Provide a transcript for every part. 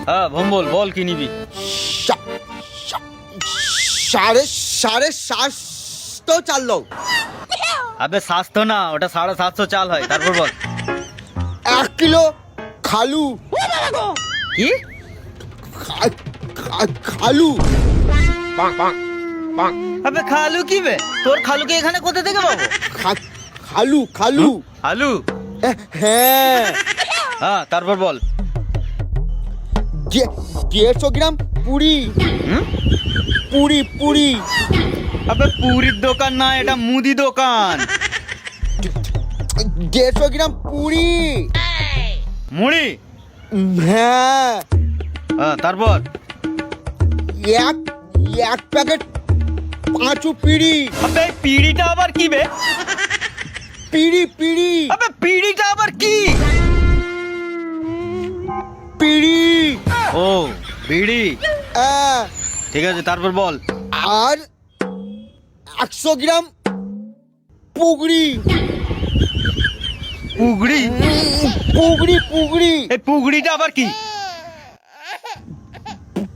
হ্যাঁ ভম্বল, বল কি নিবি? সাড়ে সাড়ে সাতশো চাল দাও। আবে স্বাস্থ্য না, ওটা 750 চাল হয়। তারপর বল। 1 কিলো খালু। কি? খালু। আবে খালু কি বে? তোর খালুকে এখানে কোথা থেকে পাবো? খালু খালু। আলু? হ্যাঁ। হ্যাঁ তারপর বল। 150 গ্রাম পুরি। পুরি পুরি। আবে পুরীর দোকান না, এটা মুদি দোকান। 150 গ্রাম পুরি। মুড়ি? হ্যাঁ। হ্যাঁ তারপর। এক প্যাকেট পাঁচু পিড়ি। আবে পিড়িটা আবার কি বে? পিড়ি পিড়ি আবে পিড়িটা আবার কি? পিড়ি। ও বিড়ি, হ্যাঁ। ঠিক আছে তারপর বল। আর 100 গ্রাম পুগড়ি। পুগড়ি? পুগড়ি পুগড়ি। এই পুগড়িটা আবার কি?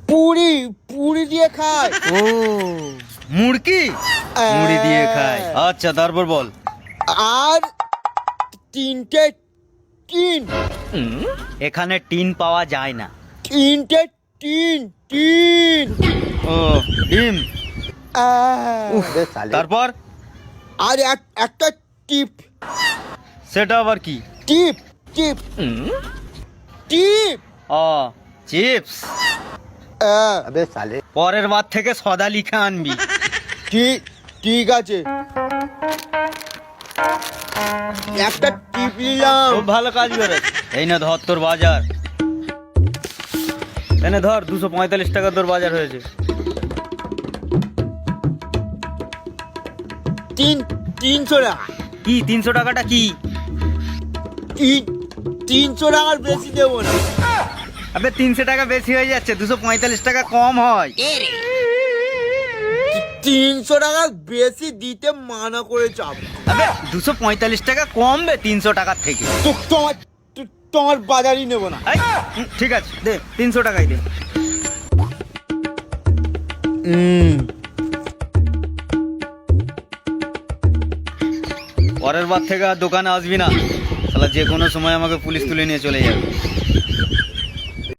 পুরি পুরি দিয়ে খায়। ও মুড়কি? মুড়ি দিয়ে খায়, আচ্ছা তারপর বল। আর 3টে টিন। এখানে টিন পাওয়া যায় না। 3টে টিন টিন। ও ডিম। উফ, তারপর? আর একটা টিপ। সেটা আবার কি? টিপ টিপ টিপ। ও চিপস। আবে সালে। পরের বার থেকে সদা লিখে আনবি। ঠিক ঠিক আছে। একটা টিপ নিলাম। খুব ভালো কাজ করে। এই না ধর তোর বাজার। এনে ধর 245 টাকা তোর বাজার হয়েছে। 300 টাকা। কি 300 টাকাটা কি? 300 টাকার বেশি দেবো না। আবে 300 টাকা বেশি হয়ে যাচ্ছে, 245 টাকা কম হয়। 300 টাকা বেশি দিতে মানা করে চাপ। আবে 245 টাকা কমবে 300 টাকার থেকে। তোমার বাজারই নেবো না। এই, ঠিক আছে দে 300 টাকাই দে। পরের বার থেকে আর দোকানে আসবি না, শালা যে কোনো সময় আমাকে পুলিশ তুলে নিয়ে চলে যাবে।